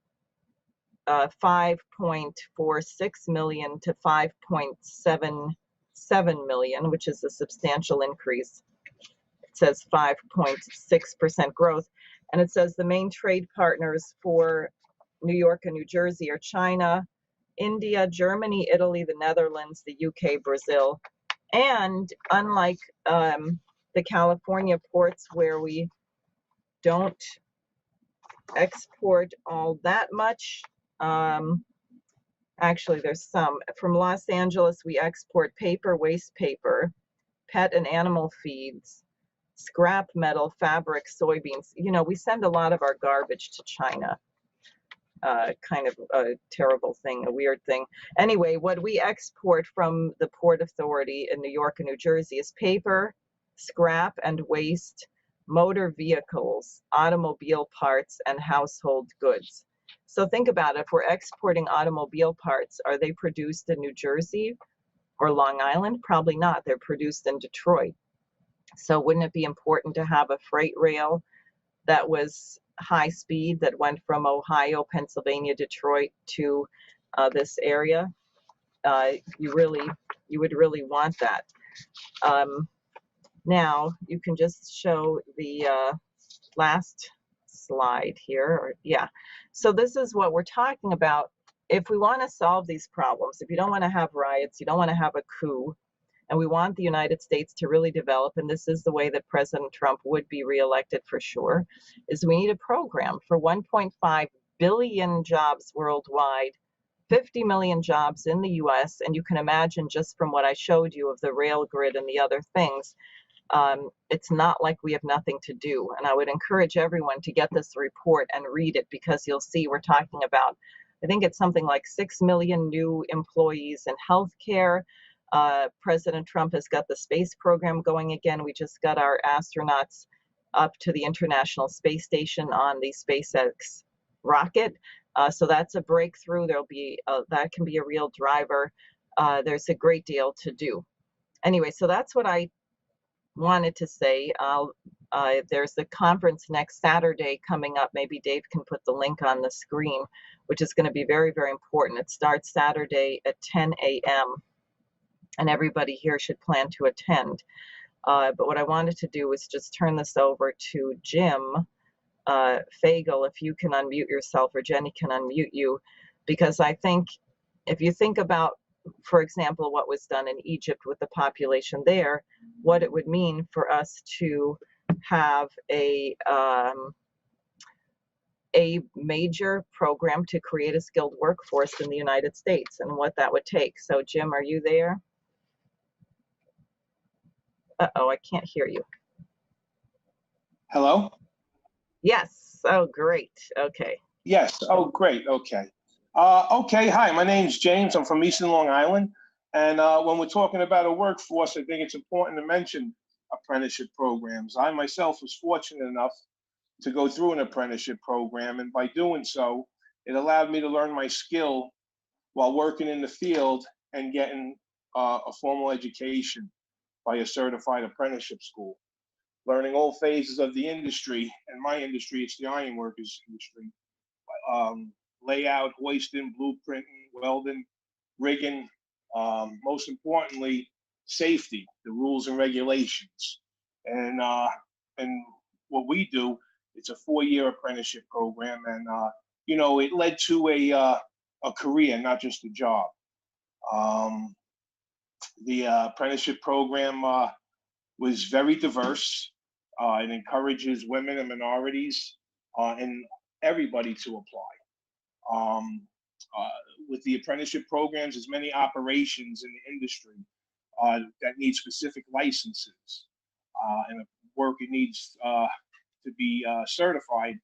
5.46 million to 5.77 million, which is a substantial increase. It says 5.6% growth. And it says the main trade partners for New York and New Jersey are China, India, Germany, Italy, the Netherlands, the UK, Brazil. And unlike the California ports where we don't export all that much, actually there's some. From Los Angeles, we export paper, waste paper, pet and animal feeds, scrap metal, fabric, soybeans. You know, we send a lot of our garbage to China. Kind of a terrible thing, a weird thing. Anyway, what we export from the Port Authority in New York and New Jersey is paper, scrap and waste, motor vehicles, automobile parts, and household goods. So think about it. If we're exporting automobile parts, are they produced in New Jersey or Long Island? Probably not. They're produced in Detroit. So wouldn't it be important to have a freight rail that was high speed that went from Ohio, Pennsylvania, Detroit to this area? You would really want that. Now you can just show the last slide here. Yeah. So this is what we're talking about. If we want to solve these problems, if you don't want to have riots, you don't want to have a coup, and we want the United States to really develop, and this is the way that President Trump would be reelected for sure, is we need a program for 1.5 billion jobs worldwide, 50 million jobs in the US, and you can imagine just from what I showed you of the rail grid and the other things, it's not like we have nothing to do. And I would encourage everyone to get this report and read it, because you'll see we're talking about, I think it's something like 6 million new employees in healthcare. President Trump has got the space program going again. We just got our astronauts up to the International Space Station on the SpaceX rocket. So that's a breakthrough. There'll be that can be a real driver. There's a great deal to do. Anyway, so that's what I wanted to say. There's a conference next Saturday coming up. Maybe Dave can put the link on the screen, which is going to be very, very important. It starts Saturday at 10 a.m. and everybody here should plan to attend. But what I wanted to do was just turn this over to Jim Fagel, if you can unmute yourself, or Jenny can unmute you, because I think if you think about, for example, what was done in Egypt with the population there, what it would mean for us to have a major program to create a skilled workforce in the United States, and what that would take. So Jim, are you there? Uh-oh, I can't hear you. Hello? Yes. Oh, great. Okay. Yes. Oh, great. Okay. Okay. Hi, my name's James. I'm from Eastern Long Island. And when we're talking about a workforce, I think it's important to mention apprenticeship programs. I myself was fortunate enough to go through an apprenticeship program. And by doing so, it allowed me to learn my skill while working in the field and getting a formal education by a certified apprenticeship school, learning all phases of the industry. And my industry, it's the ironworkers industry. Layout, hoisting, blueprinting, welding, rigging, most importantly, safety, the rules and regulations. And what we do, it's a 4-year apprenticeship program, and you know, it led to a career, not just a job. The apprenticeship program was very diverse. It encourages women and minorities and everybody to apply. With the apprenticeship programs, there's many operations in the industry that need specific licenses, and a worker needs to be certified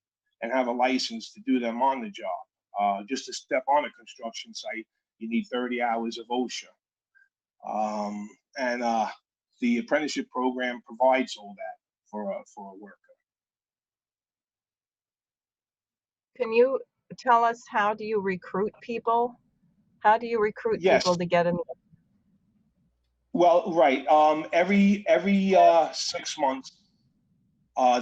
and have a license to do them on the job. Just to step on a construction site, you need 30 hours of OSHA. And the apprenticeship program provides all that for a worker. Can you tell us, how do you recruit people? How do you recruit Yes. people to get in? Well, right. Every 6 months,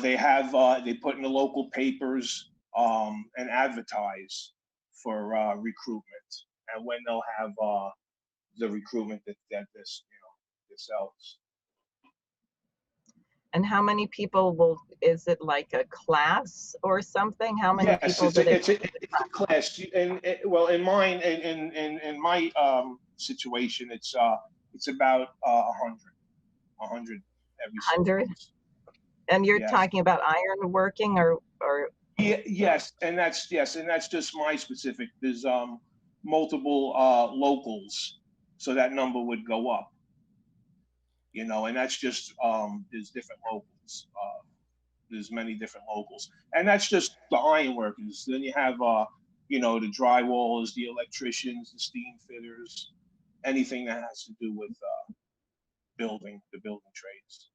they put in the local papers and advertise for recruitment, and when they'll have the recruitment that this sells. And how many people is it like a class or something? How many Yes, people it's a class. And well, in mine, in my situation, it's about 100 every 6 100? months. And you're Yes. talking about iron working or Yes, and that's just my specific. There's multiple locals, so that number would go up. You know, and that's just there's different locals. There's many different locals, and that's just the iron workers. Then you have you know, the drywallers, the electricians, the steam fitters, anything that has to do with the building trades.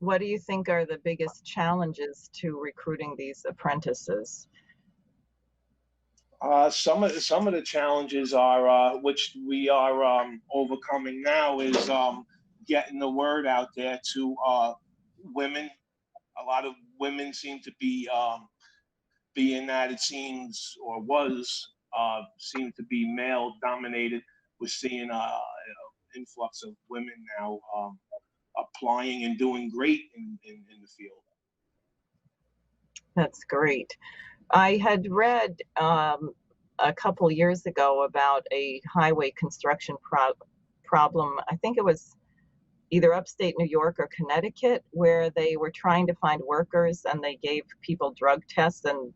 what do you think are the biggest challenges to recruiting these apprentices? Some of the challenges are which we are overcoming now is getting the word out there to women. A lot of women seem to be being that it seems or was seemed to be male dominated. We're seeing influx of women now applying and doing great in the field. That's great. I had read a couple years ago about a highway construction problem. I think it was either upstate New York or Connecticut, where they were trying to find workers and they gave people drug tests, and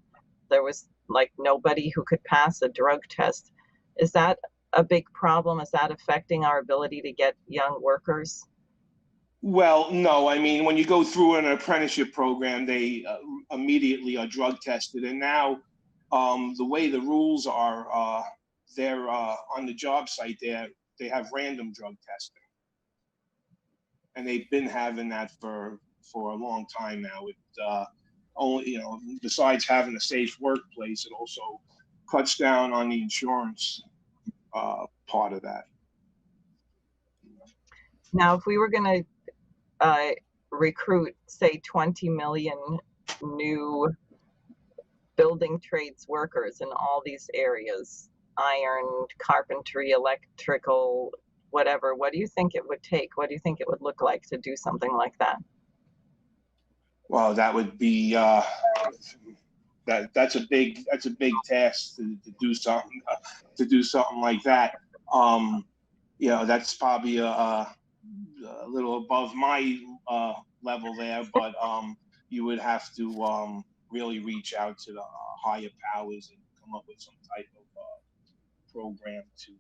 there was like nobody who could pass a drug test. Is that a big problem? Is that affecting our ability to get young workers? Well, no. I mean, when you go through an apprenticeship program, they immediately are drug tested. And now, the way the rules are, they're on the job site. They have random drug testing, and they've been having that for a long time now. It only, you know, besides having a safe workplace, it also cuts down on the insurance part of that. Now, if we were going to recruit, say, 20 million new building trades workers in all these areas, iron, carpentry, electrical, whatever, what do you think it would take? What do you think it would look like to do something like that? Well, that would be that's a big task to do something like that. You know, that's probably a little above my level there, but you would have to really reach out to the higher powers and come up with some type of program to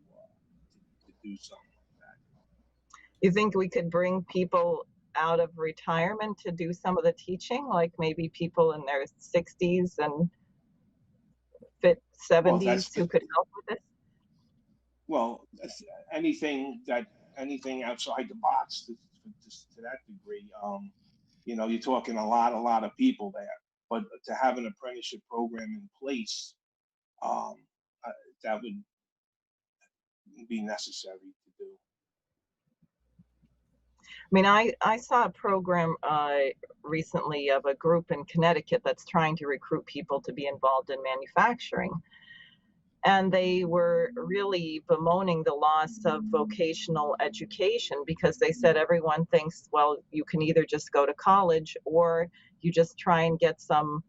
do something like that. You think we could bring people out of retirement to do some of the teaching, like maybe people in their 60s and fit Well, 70s who could help with this? well, that's anything outside the box to that degree. You know, you're talking a lot of people there, but to have an apprenticeship program in place, um, that would be necessary to do. I mean, I saw a program recently of a group in Connecticut that's trying to recruit people to be involved in manufacturing. And they were really bemoaning the loss of vocational education because they said everyone thinks, well, you can either just go to college or you just try and get some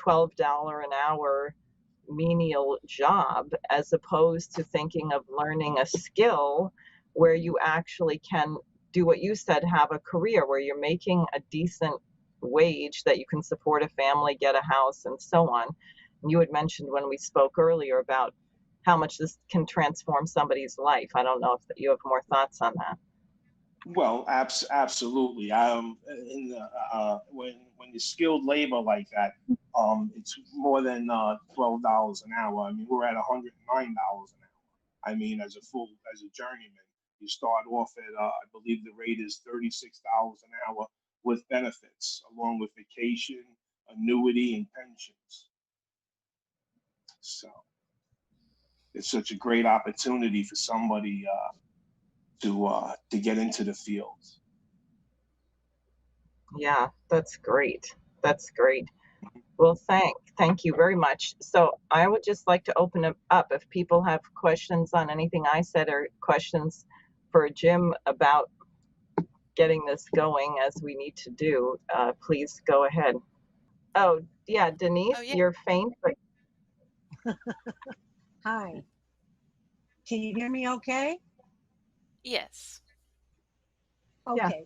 $12 an hour menial job, as opposed to thinking of learning a skill where you actually can do what you said, have a career where you're making a decent wage that you can support a family, get a house, and so on. And you had mentioned when we spoke earlier about how much this can transform somebody's life. I don't know if you have more thoughts on that. Well, absolutely. In the, when you're skilled labor like that, it's more than $12 an hour. I mean, we're at $109 an hour. I mean, as a journeyman, you start off at I believe the rate is $36 an hour with benefits, along with vacation, annuity, and pensions. So it's such a great opportunity for somebody to get into the field. Yeah, that's great. That's great. Well, thank you very much. So I would just like to open it up if people have questions on anything I said or questions for Jim about getting this going as we need to do. Please go ahead. Oh, yeah, Denise, Oh, yeah. you're faint, but Hi. Can you hear me okay? Yes. yeah. Okay.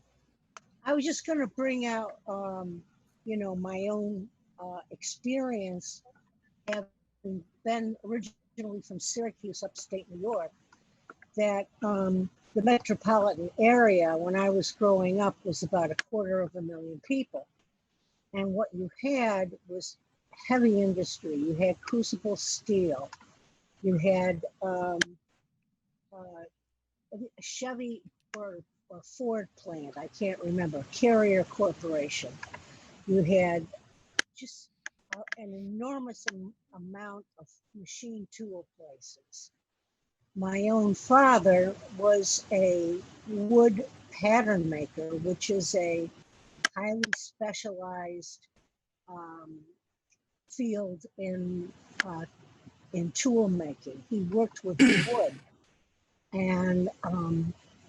I was just going to bring out, you know, my own experience, having been originally from Syracuse, upstate New York, that the metropolitan area when I was growing up was about 250,000 people. And what you had was heavy industry. You had crucible steel. You had Chevy or Ford plant, I can't remember, Carrier Corporation. You had just an enormous amount of machine tool places. My own father was a wood pattern maker, which is a highly specialized field in tool making. He worked with wood and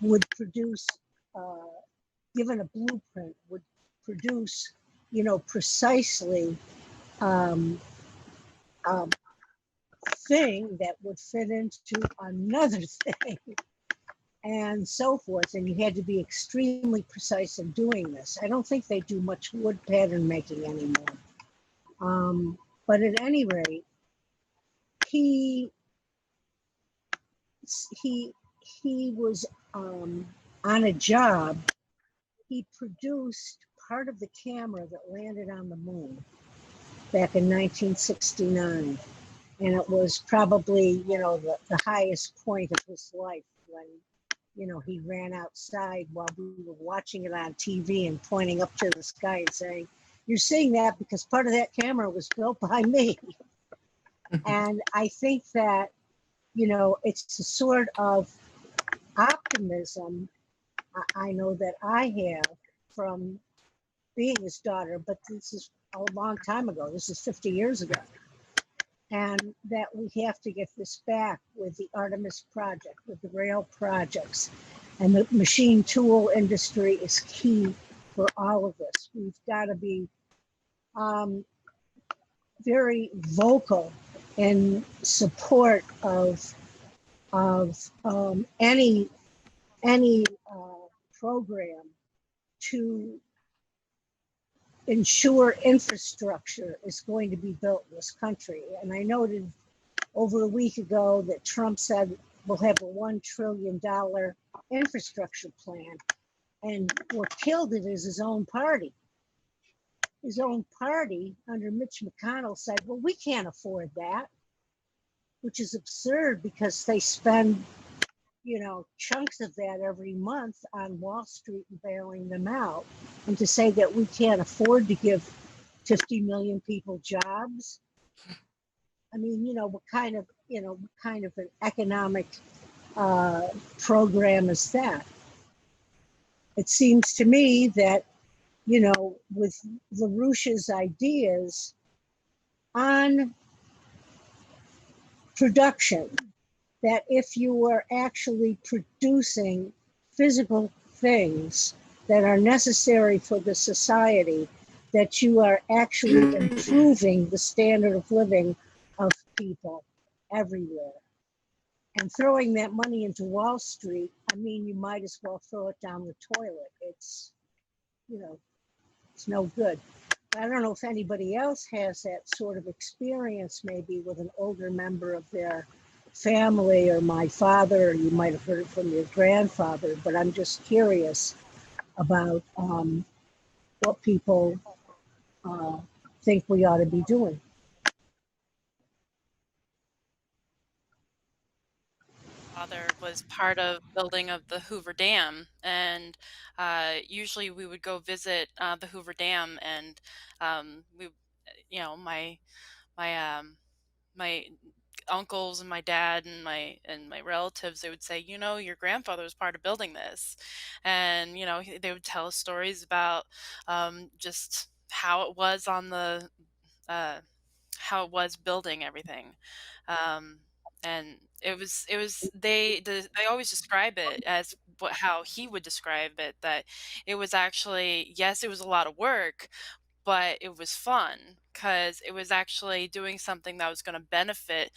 would produce, given a blueprint, would produce, you know, precisely thing that would fit into another thing and so forth. And you had to be extremely precise in doing this. I don't think they do much wood pattern making anymore. But at any rate, he was on a job. He produced part of the camera that landed on the moon back in 1969. And it was probably, you know, the highest point of his life when, you know, he ran outside while we were watching it on TV and pointing up to the sky and saying, "You're seeing that because part of that camera was built by me." And I think that, you know, it's a sort of optimism I know that I have from being his daughter, but this is a long time ago. This is 50 years ago. And that we have to get this back with the Artemis project, with the rail projects. And the machine tool industry is key for all of this. We've got to be um, very vocal in support of any program to ensure infrastructure is going to be built in this country. And I noted over a week ago that Trump said we'll have a $1 trillion infrastructure plan. And what killed it is his own party. His own party under Mitch McConnell said, well, we can't afford that, which is absurd because they spend, chunks of that every month on Wall Street and bailing them out. And to say that we can't afford to give 50 million people jobs. I mean, what kind of an economic program is that? It seems to me that, with LaRouche's ideas on production, that if you are actually producing physical things that are necessary for the society, that you are actually improving the standard of living of people everywhere. And throwing that money into Wall Street, I mean, you might as well throw it down the toilet. It's, it's no good. I don't know if anybody else has that sort of experience, maybe with an older member of their family, or my father, or you might have heard it from your grandfather, but I'm just curious about what people think we ought to be doing. Father was part of building of the Hoover Dam, and usually we would go visit the Hoover Dam, and we, my my uncles and my dad and my relatives, they would say, your grandfather was part of building this, and they would tell us stories about just how it was on the how it was building everything. Um, and they always describe it as how he would describe it, that it was actually, yes, it was a lot of work, but it was fun because it was actually doing something that was going to benefit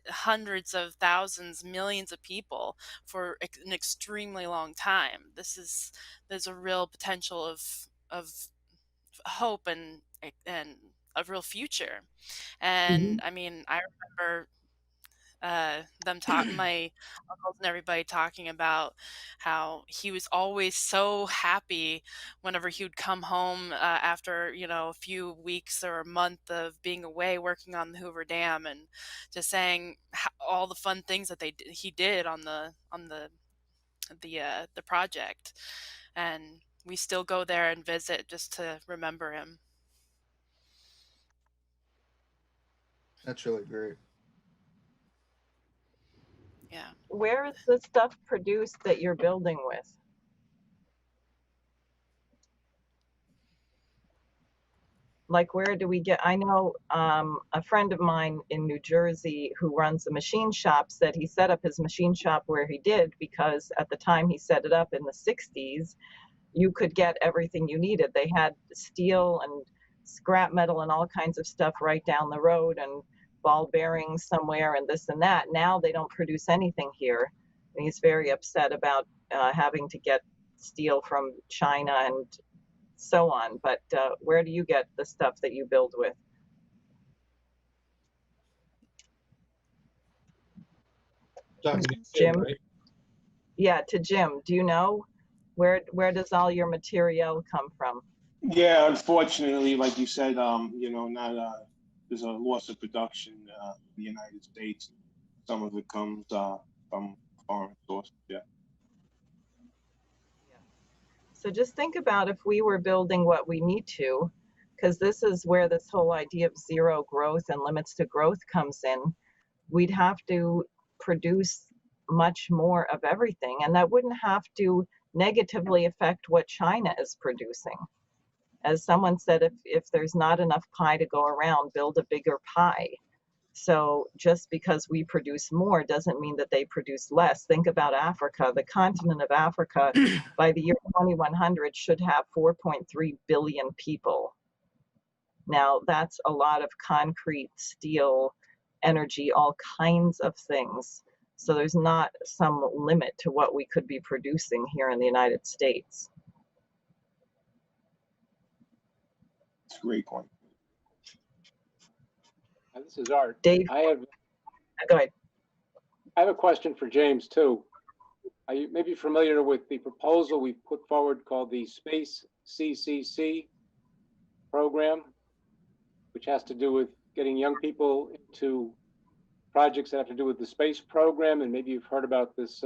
hundreds of thousands, millions of people for an extremely long time. There's a real potential of hope and a real future. Mm-hmm. And I mean, I remember my uncles and everybody talking about how he was always so happy whenever he would come home after a few weeks or a month of being away working on the Hoover Dam, and just saying all the fun things that he did on the project, and we still go there and visit just to remember him. That's really great. Yeah. Where is the stuff produced that you're building with? Like, where do we get? I know a friend of mine in New Jersey who runs a machine shop said he set up his machine shop where he did because at the time he set it up in the 60s, you could get everything you needed. They had steel and scrap metal and all kinds of stuff right down the road, and ball bearings somewhere and this and that. Now they don't produce anything here. And he's very upset about having to get steel from China and so on. But where do you get the stuff that you build with? Talking to Jim? right? Yeah, to Jim. Do you know where does all your material come from? Yeah, unfortunately, like you said, not there's a loss of production in the United States. Some of it comes from foreign sources. Yeah. So just think about if we were building what we need to, because this is where this whole idea of zero growth and limits to growth comes in. We'd have to produce much more of everything, and that wouldn't have to negatively affect what China is producing. As someone said, if there's not enough pie to go around, build a bigger pie. So just because we produce more doesn't mean that they produce less. Think about Africa. The continent of Africa by the year 2100 should have 4.3 billion people. Now, that's a lot of concrete, steel, energy, all kinds of things. So there's not some limit to what we could be producing here in the United States. That's a great point. This is Art. Dave, I go ahead. have a question for James too. Are you maybe familiar with the proposal we put forward called the Space CCC program, which has to do with getting young people into projects that have to do with the space program? And maybe you've heard about this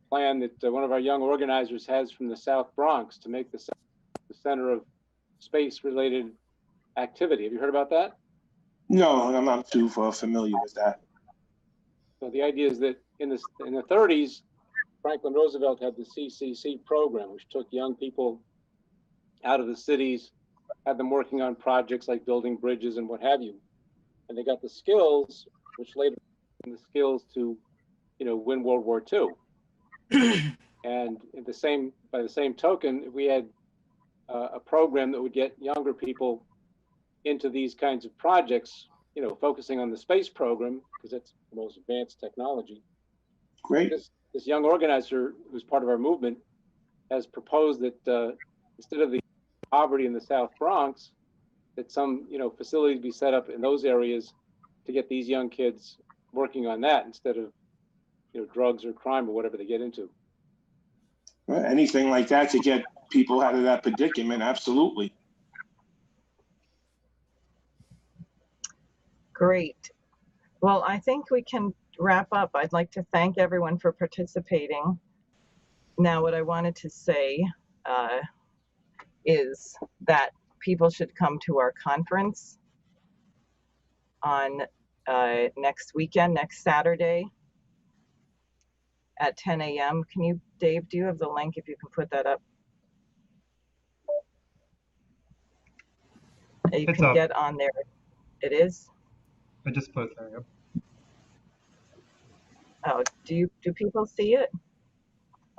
plan that one of our young organizers has from the South Bronx to make the center of space-related activity. Have you heard about that? No, I'm not too familiar with that. So the idea is that in the 30s, Franklin Roosevelt had the CCC program, which took young people out of the cities, had them working on projects like building bridges and what have you. And they got the skills, which later became the skills to, win World War II. And by the same token, we had a program that would get younger people into these kinds of projects, focusing on the space program, because that's the most advanced technology. Great. This young organizer, who's part of our movement, has proposed that instead of the poverty in the South Bronx, that some facilities be set up in those areas to get these young kids working on that instead of drugs or crime or whatever they get into. Well, anything like that to get people out of that predicament, absolutely. Great. Well, I think we can wrap up. I'd like to thank everyone for participating. Now, what I wanted to say is that people should come to our conference on next weekend, next Saturday at 10 a.m. Can you, Dave, do you have the link if you can put that up? You It's can up. get on there. It is? I just put it there. Yep. Oh, do people see it?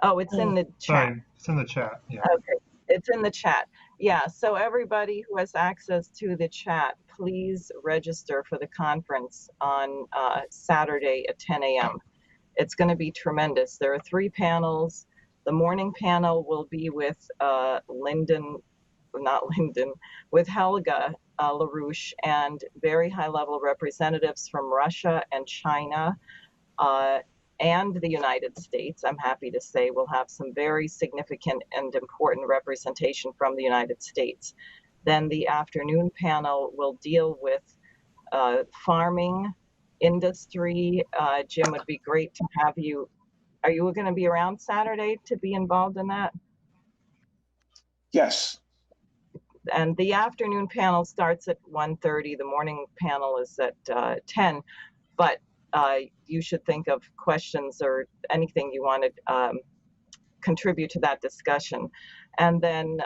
Oh, it's in the chat. Sorry, it's in the chat. Yeah. Okay, it's in the chat. Yeah, so everybody who has access to the chat, please register for the conference on Saturday at 10 a.m. It's going to be tremendous. There are 3 panels. The morning panel will be with with Helga LaRouche and very high-level representatives from Russia and China and the United States. I'm happy to say we'll have some very significant and important representation from the United States. Then the afternoon panel will deal with farming, industry. Jim, would be great to have you. Are you going to be around Saturday to be involved in that? Yes. And the afternoon panel starts at 1:30. The morning panel is at 10. But you should think of questions or anything you want to contribute to that discussion. And then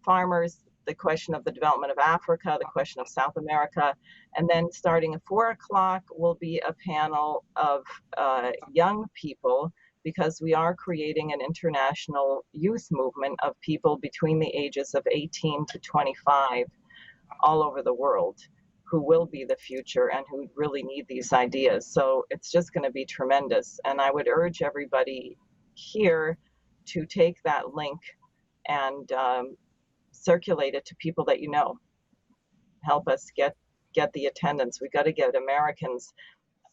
farmers, the question of the development of Africa, the question of South America. And then starting at 4 o'clock will be a panel of young people, because we are creating an international youth movement of people between the ages of 18 to 25 all over the world, who will be the future and who really need these ideas. So it's just going to be tremendous. And I would urge everybody here to take that link and circulate it to people that you know. Help us get the attendance. We got to get Americans.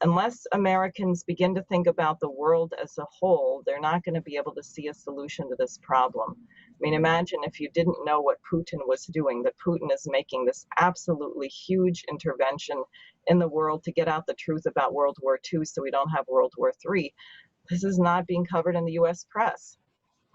Unless Americans begin to think about the world as a whole, they're not going to be able to see a solution to this problem. I mean, imagine if you didn't know what Putin was doing, that Putin is making this absolutely huge intervention in the world to get out the truth about World War II so we don't have World War III. This is not being covered in the US press.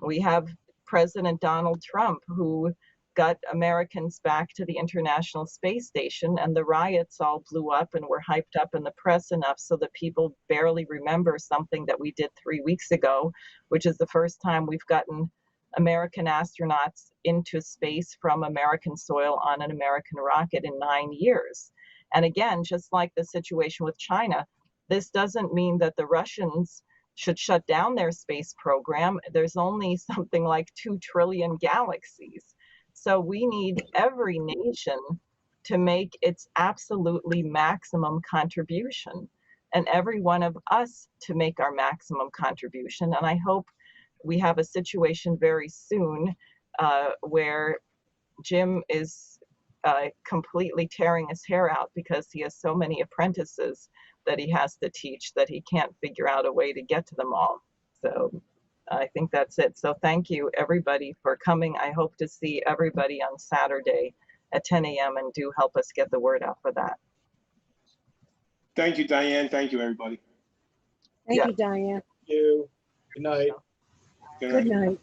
We have President Donald Trump, who got Americans back to the International Space Station, and the riots all blew up and were hyped up in the press enough so that people barely remember something that we did 3 weeks ago, which is the first time we've gotten American astronauts into space from American soil on an American rocket in 9 years. And again, just like the situation with China, this doesn't mean that the Russians should shut down their space program. There's only something like 2 trillion galaxies. So we need every nation to make its absolutely maximum contribution, and every one of us to make our maximum contribution. And I hope we have a situation very soon where Jim is completely tearing his hair out because he has so many apprentices that he has to teach that he can't figure out a way to get to them all. So I think that's it. So thank you, everybody, for coming. I hope to see everybody on Saturday at 10 a.m. and do help us get the word out for that. Thank you, Diane. Thank you, everybody. Thank Yeah. you, Diane. You. Good night. Good Good night. night.